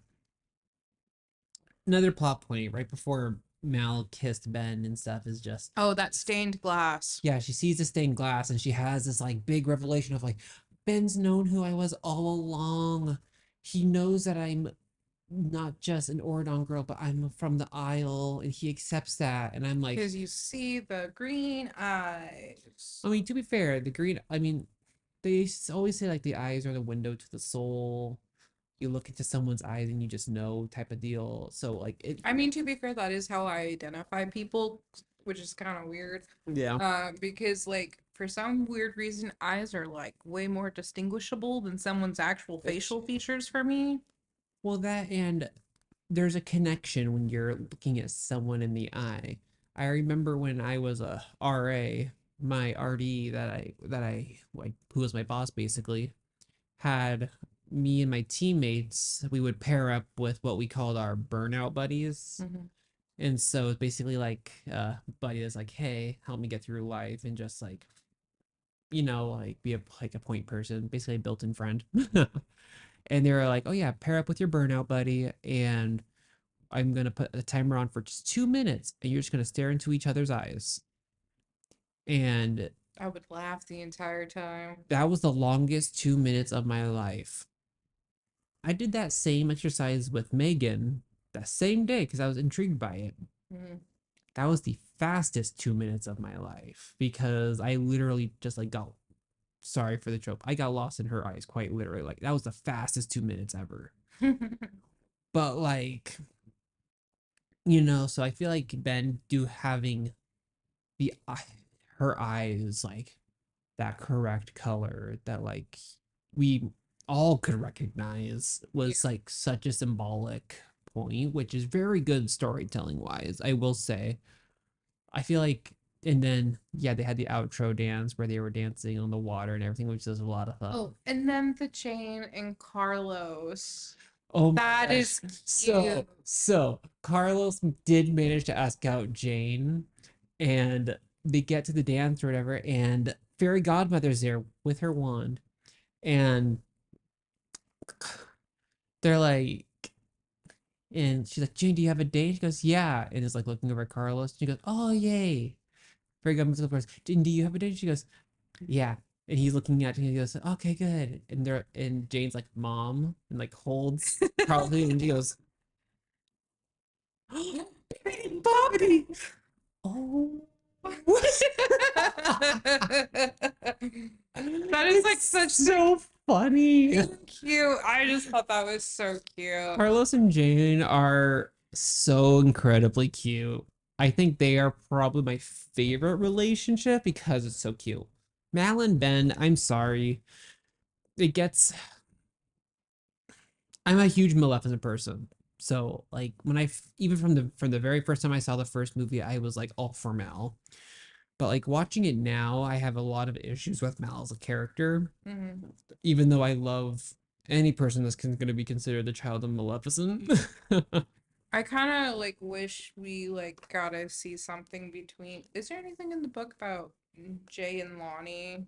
Another plot point right before Mal kissed Ben and stuff is just Oh, that stained glass. yeah, she sees the stained glass and she has this like big revelation of like Ben's known who I was all along. He knows that I'm not just an Oradon girl, but I'm from the Isle, and he accepts that. And I'm like, Because you see the green eyes. I mean, to be fair, I mean, always say like the eyes are the window to the soul. You look into someone's eyes and you just know type of deal. So like it. I mean, to be fair, that is how I identify people, which is kind of weird. Yeah. Because like for some weird reason, eyes are like way more distinguishable than someone's actual facial features for me. Well, that and there's a connection when you're looking at someone in the eye. I remember when I was a RA, my RD that I like who was my boss basically had me and my teammates, we would pair up with what we called our burnout buddies. Hmm. And so it's basically like buddy that's like, hey, help me get through life and just like, like be a point person, basically a built-in friend. And they were like, oh yeah, pair up with your burnout buddy and I'm gonna put a timer on for just 2 minutes and you're just gonna stare into each other's eyes. And I would laugh the entire time. that was the longest 2 minutes of my life. I did that same exercise with Megan that same day because I was intrigued by it. Mhm. That was the fastest 2 minutes of my life because I literally just like got sorry for the trope. I got lost in her eyes quite literally. Like that was the fastest 2 minutes ever. But like, so I feel like Ben do having the her eyes like that correct color that like we all could recognize Yeah. was like such a symbolic point, which is very good storytelling wise, I will say. I feel like, and then yeah, they had the outro dance where they were dancing on the water and everything, which is a lot of fun. Oh, and then the Jane and Carlos. Oh my That gosh. is cute. So Carlos did manage to ask out Jane and they get to the dance or whatever, and fairy godmother's there with her wand, and they're like, and she's like, Jane, do you have a date? She goes, yeah, and is like looking over at Carlos. She goes, oh yay, fairy godmother goes, Jane, do you have a date? She goes, yeah, and he's looking at Jane. He goes, okay, good, and Jane's like, mom, and like holds Carlos, and she goes, Baby Bobby. Oh. That is like It's such so funny. cute. I just thought that was so cute. Carlos and Jane are so incredibly cute. I think they are probably my favorite relationship because it's so cute. Mal and Ben, I'm sorry. It gets I'm a huge Maleficent person. So like when even from the very first time I saw the first movie, I was like all for Mal. But like watching it now, I have a lot of issues with Mal as a character, Mhm. even though I love any person that's going to be considered the child of Maleficent. I kind of like wish we like got to see something between. Is there anything in the book about Jay and Lonnie?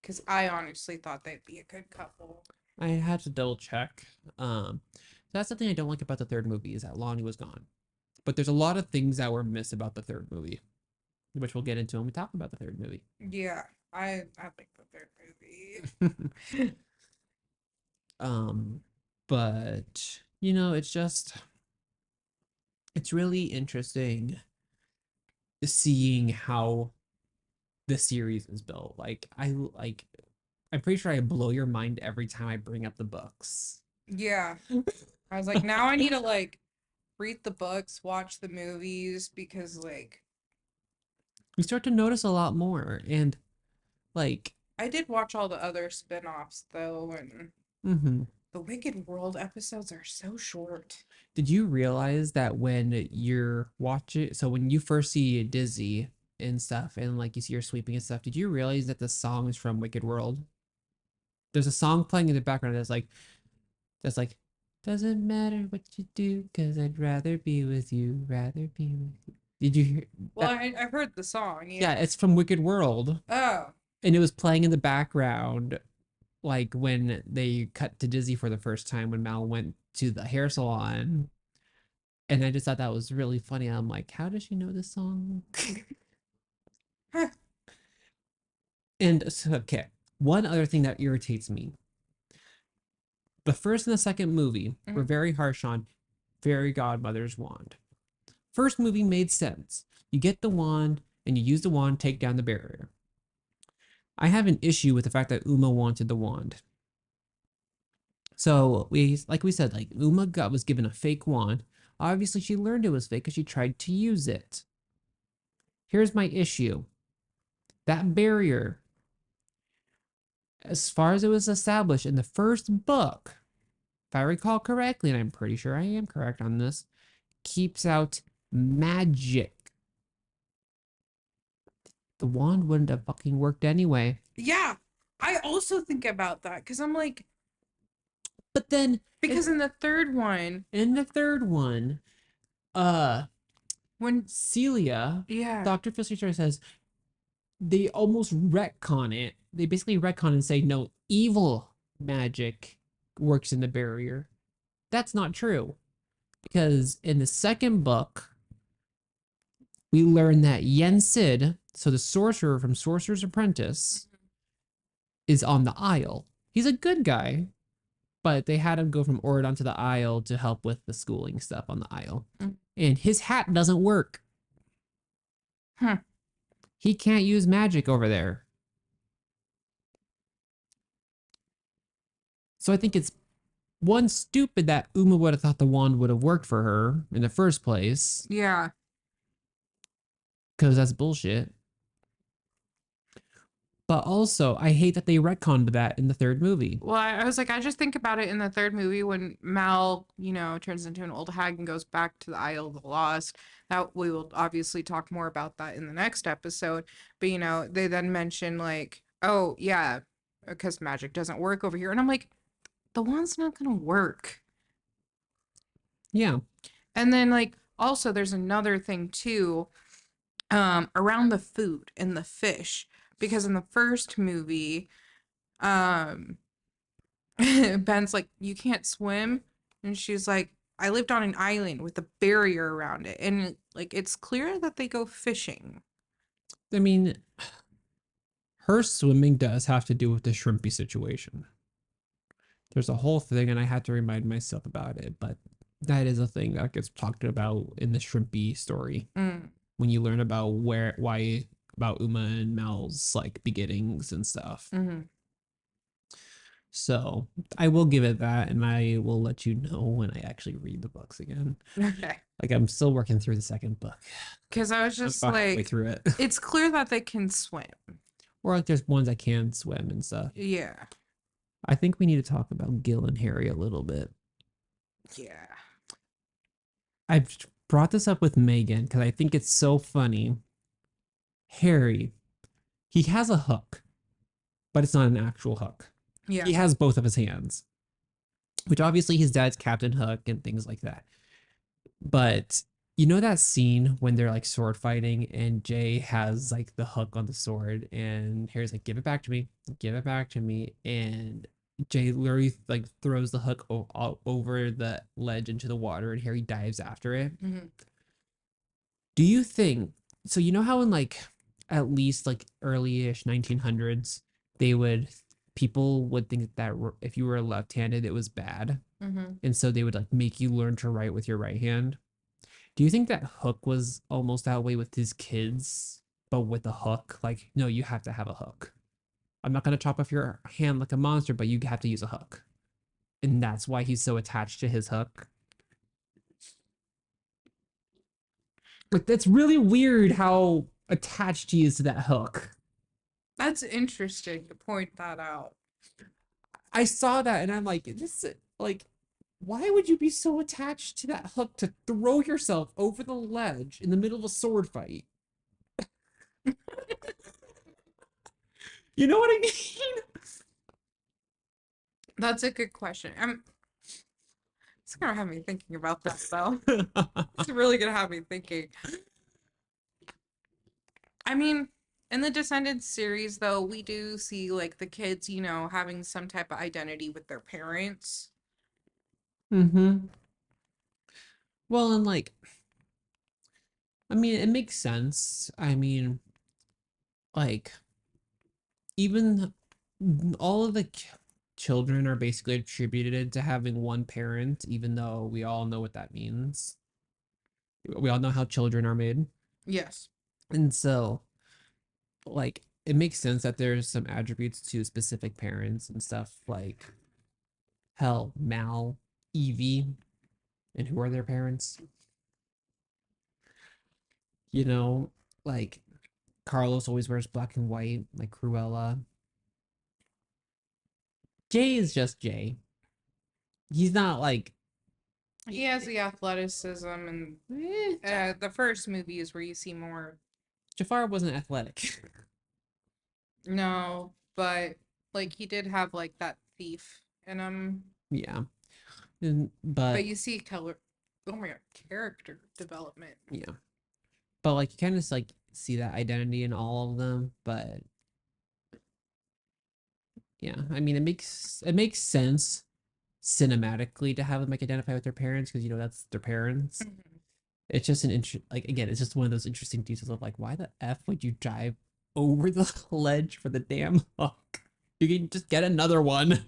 Because I honestly thought they'd be a good couple. I had to double check. That's the thing I don't like about the third movie is that Lonnie was gone. But there's a lot of things that were missed about the third movie, which we'll get into when we talk about the third movie. Yeah, I like the third movie. um, but it's really interesting seeing how the series is built. I'm pretty sure I blow your mind every time I bring up the books. Yeah, I was like, now I need to like read the books, watch the movies because like We start to notice a lot more, and like, I did watch all the other spin-offs though, and mhm. the Wicked World episodes are so short. Did you realize that when you're watching, so when you first see Dizzy and stuff, and like you see her sweeping and stuff, did you realize that the song is from Wicked World? There's a song playing in the background that's like, doesn't matter what you do, cause I'd rather be with you, rather be with you. Did you hear Well, that? I heard the song, Yeah, yeah. it's from Wicked World, Oh, and it was playing in the background, like when they cut to Dizzy for the first time when Mal went to the hair salon. And I just thought that was really funny. I'm like, how does she know this song? huh. And so, okay, one other thing that irritates me: the first and the second movie were Mhm. very harsh on fairy godmother's wand. First movie made sense. You get the wand and you use the wand, take down the barrier. I have an issue with the fact that Uma wanted the wand. So we said, like Uma got was given a fake wand. Obviously, she learned it was fake because she tried to use it. Here's my issue. That barrier, as far as it was established in the first book, if I recall correctly, and I'm pretty sure I am correct on this, keeps out magic. The wand wouldn't have fucking worked anyway. Yeah. I also think about that because I'm like, But then because in the third one, in the third one, uh when, Celia, yeah, Dr. Fisher says they almost retcon it. They basically retcon and say no, evil magic works in the barrier. That's not true. Because in the second book, we learn that Yen Sid, so the sorcerer from Sorcerer's Apprentice, is on the Isle. He's a good guy, but they had him go from Oridon to the Isle to help with the schooling stuff on the Isle. mm, And his hat doesn't work. huh, He can't use magic over there. So I think it's one stupid that Uma would have thought the wand would have worked for her in the first place, yeah. because that's bullshit. But also, I hate that they retconned that in the third movie. Well, I was like, I just think about it in the third movie when Mal, turns into an old hag and goes back to the Isle of the Lost. That we will obviously talk more about that in the next episode. But they then mention like, oh yeah, because magic doesn't work over here, and I'm like, the wand's not gonna work. Yeah. And then like also there's another thing too, around the food and the fish, because in the first movie, um Ben's like, you can't swim. And she's like, I lived on an island with a barrier around it. And like, it's clear that they go fishing. I mean, her swimming does have to do with the shrimpy situation. There's a whole thing, and I had to remind myself about it, but that is a thing that gets talked about in the shrimpy story Mm, when you learn about why about Uma and Mal's like beginnings and stuff. hmm. So I will give it that, and I will let you know when I actually read the books again. Okay. Like I'm still working through the second book. Because I was I'm just about halfway like, through it. it's clear that they can swim. Or like there's ones I can swim and stuff. Yeah. I think we need to talk about Gil and Harry a little bit. Yeah. I've brought this up with Megan because I think it's so funny. Harry, he has a hook, but it's not an actual hook. Yeah. He has both of his hands, which obviously his dad's Captain Hook and things like that. But you know that scene when they're like sword fighting and Jay has like the hook on the sword and Harry's like, give it back to me, give it back to me. And Jay literally like throws the hook over the ledge into the water and Harry dives after it. Hmm. Do you think so? You know how in like at least like early-ish 1900s, they would people would think that if you were left-handed, it was bad. Hmm. And so they would like make you learn to write with your right hand. Do you think that Hook was almost that way with his kids, but with a hook? Like, no, you have to have a hook. I'm not gonna chop off your hand like a monster, but you have to use a hook. And that's why he's so attached to his hook. Like, that's really weird how attached he is to that hook. That's interesting to point that out. I saw that and I'm like, this like why would you be so attached to that hook to throw yourself over the ledge in the middle of a sword fight? You know what I mean? That's a good question. It's gonna have me thinking about that though. It's really gonna have me thinking. I mean, in the Descendants series, though, we do see like the kids, having some type of identity with their parents. Mm-hmm. Well, and like, I mean, it makes sense. I mean, like, even all of the children are basically attributed to having one parent, even though we all know what that means. We all know how children are made. Yes. And so, like, it makes sense that there's some attributes to specific parents and stuff like hell, Mal, Evie, and who are their parents? You know, like Carlos always wears black and white, like Cruella. Jay is just Jay. He's not like He has the athleticism, and the first movie is where you see more. Jafar wasn't athletic. No, but like he did have like that thief in him. Yeah. But you see color. Oh my god, character development. Yeah. But like you kind of like see that identity in all of them, but yeah, I mean it makes sense cinematically to have them like identify with their parents because that's their parents. Mhm. It's just like again, it's just one of those interesting details of like why the f would you drive over the ledge for the damn hook? You can just get another one.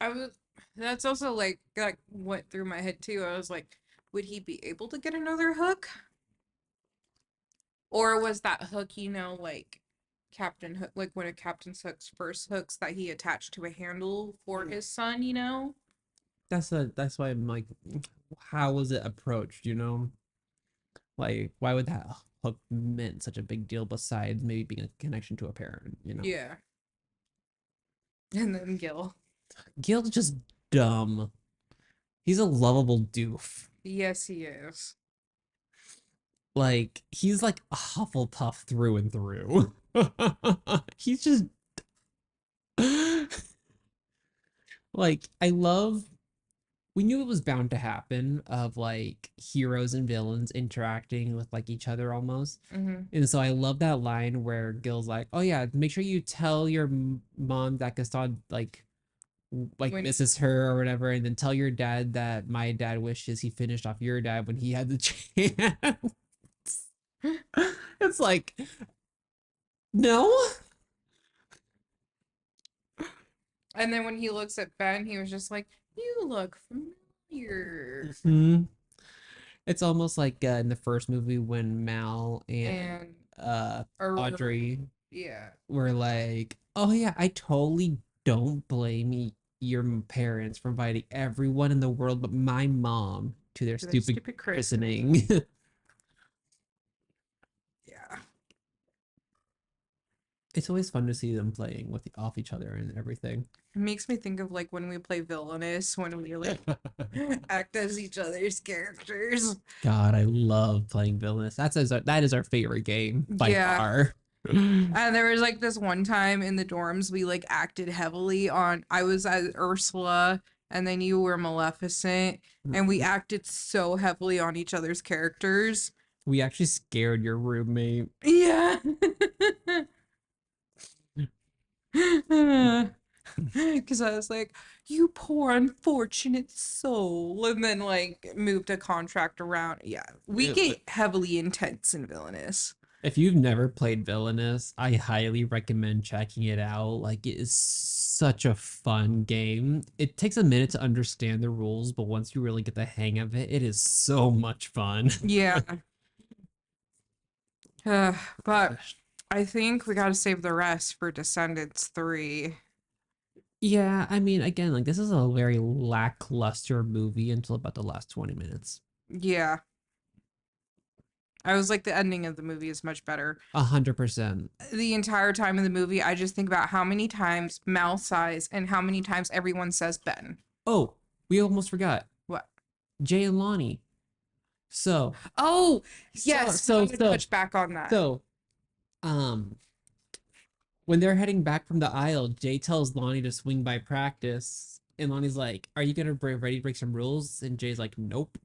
I was. That's also like that went through my head too. I was like, would he be able to get another hook? Or was that hook, like Captain Hook, like one of Captain Hook's first hooks that he attached to a handle for his son? That's why I'm like, how was it approached? Like why would that hook meant such a big deal besides maybe being a connection to a parent? Yeah. And then Gil. Gil's just dumb. He's a lovable doof. Yes, he is. Like he's like a Hufflepuff through and through. He's just like I love we knew it was bound to happen of like heroes and villains interacting with like each other almost. Hmm. And so I love that line where Gil's like, "Oh yeah, make sure you tell your mom that Gaston like When misses her or whatever, and then tell your dad that my dad wishes he finished off your dad when he had the chance." It's like, no. and then when he looks at Ben, he was just like, "You look familiar." Mhm. It's almost like in the first movie when Mal and And uh or Audrey yeah, were like, "Oh yeah, I totally don't blame your parents for inviting everyone in the world but my mom to their to that stupid stupid christening. christening." Yeah. It's always fun to see them playing with off each other and everything. It makes me think of like when we play Villainous, when we like act as each other's characters. God, I love playing villainous. That is our favorite game by Yeah. far. And there was like this one time in the dorms we like acted heavily on I was as Ursula and then you were Maleficent and we acted so heavily on each other's characters. We actually scared your roommate. Yeah. Because I was like, you poor unfortunate soul. And then like moved a contract around. Yeah. We get heavily intense in Villainous. If you've never played Villainous, I highly recommend checking it out. Like it is such a fun game. It takes a minute to understand the rules, but once you really get the hang of it, it is so much fun. Yeah. But I think we got to save the rest for Descendants 3. Yeah, I mean, again, like this is a very lackluster movie until about the last 20 minutes. Yeah. I was like, the ending of the movie is much better. 100%. The entire time in the movie, I just think about how many times Mal sighs and how many times everyone says Ben. Oh, we almost forgot. What? Jay and Lonnie. So, Oh, yes. so, Touch back on that. so, um, when they're heading back from the aisle, Jay tells Lonnie to swing by practice, and Lonnie's like, "Are you gonna ready to break some rules?" And Jay's like, "Nope,"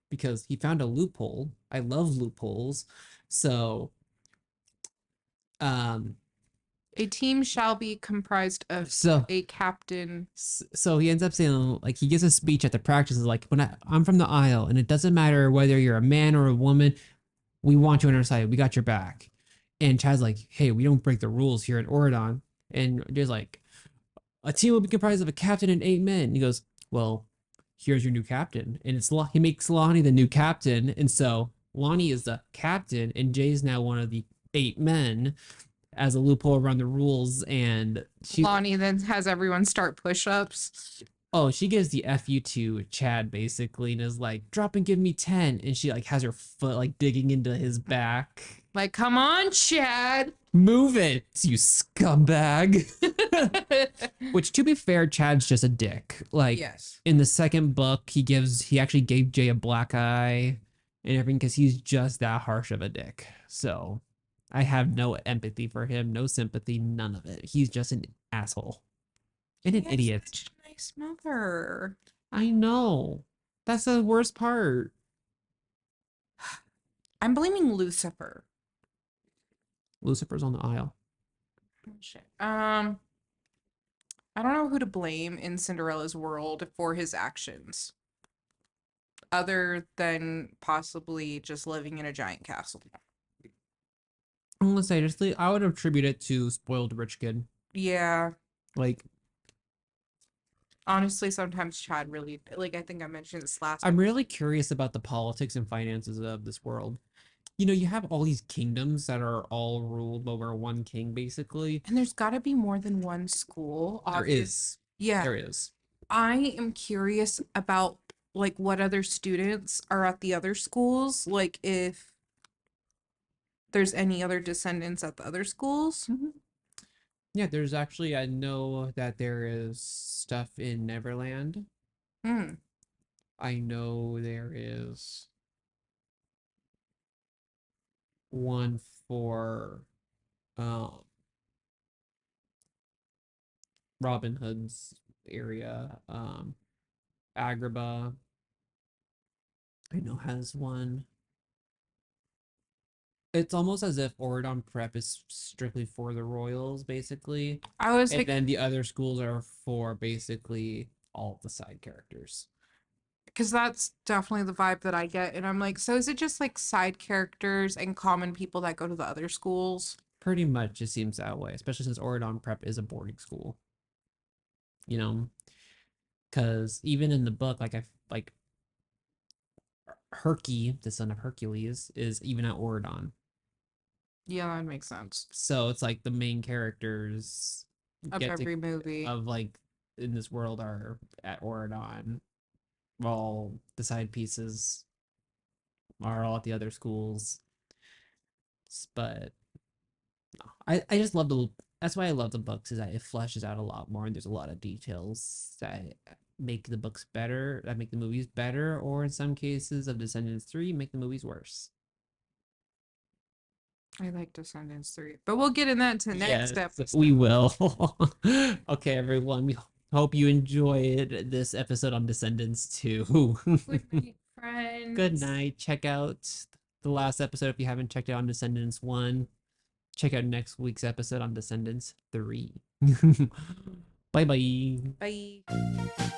because he found a loophole. I love loopholes. So, um, a team shall be comprised of so a captain. so he ends up saying like he gives a speech at the practices like I'm from the aisle, and it doesn't matter whether you're a man or a woman, we want you on our side. We got your back. And Chad's like, "Hey, we don't break the rules here in Oregon." And Jay's like, "A team will be comprised of a captain and 8 men." And he goes, "Well, here's your new captain." And he makes Lonnie the new captain. And so Lonnie is the captain and Jay's now one of the 8 men. as a loophole around the rules, and she Lonnie then has everyone start push-ups. oh, she gives the fu to Chad basically, and is like, drop and give me 10, and she like has her foot like digging into his back. Like, come on, Chad. Move it, you scumbag. Which, to be fair, Chad's just a dick. Like, Yes. in the second book, he actually gave Jay a black eye and everything because he's just that harsh of a dick. So I have no empathy for him, no sympathy, none of it. He's just an asshole and He an has idiot. such a nice mother. I know. That's the worst part. I'm blaming Lucifer. Lucifer's on the aisle. Oh, shit. I don't know who to blame in Cinderella's world for his actions, other than possibly just living in a giant castle. I'm gonna say, I would attribute it to spoiled rich kid. Yeah, Like, honestly, sometimes Chad really, like, I think I mentioned this last I'm time. really curious about the politics and finances of this world. You know, you have all these kingdoms that are all ruled over one king, basically. And there's got to be more than one school, There obvious. is. Yeah, There is. I am curious about like what other students are at the other schools, like if there's any other descendants at the other schools. Yeah, there's actually, I know that there is stuff in Neverland. Hmm. I know there is one for um Robin Hood's area. Agrabah, I know, has one. It's almost as if Oridon Prep is strictly for the royals, basically. I was And like, then the other schools are for basically all of the side characters. because that's definitely the vibe that I get. And I'm like, so is it just like side characters and common people that go to the other schools? Pretty much it seems that way, especially since Oridon Prep is a boarding school. You know, because even in the book, like Herky, the son of Hercules, is even at Oridon. Yeah, that makes sense. So it's like the main characters Of get to every movie. of like in this world are at Oridon, while the side pieces are all at the other schools. But I just love the that's why I love the books, is that it fleshes out a lot more and there's a lot of details that make the books better, that make the movies better, or in some cases of Descendants 3 make the movies worse. I like Descendants 3, but we'll get in that to next Yes, episode. we will. Okay, everyone. We hope you enjoyed this episode on Descendants 2. Good night, friends. Good night. Check out the last episode if you haven't checked it out on Descendants 1. Check out next week's episode on Descendants 3. Bye bye. Bye.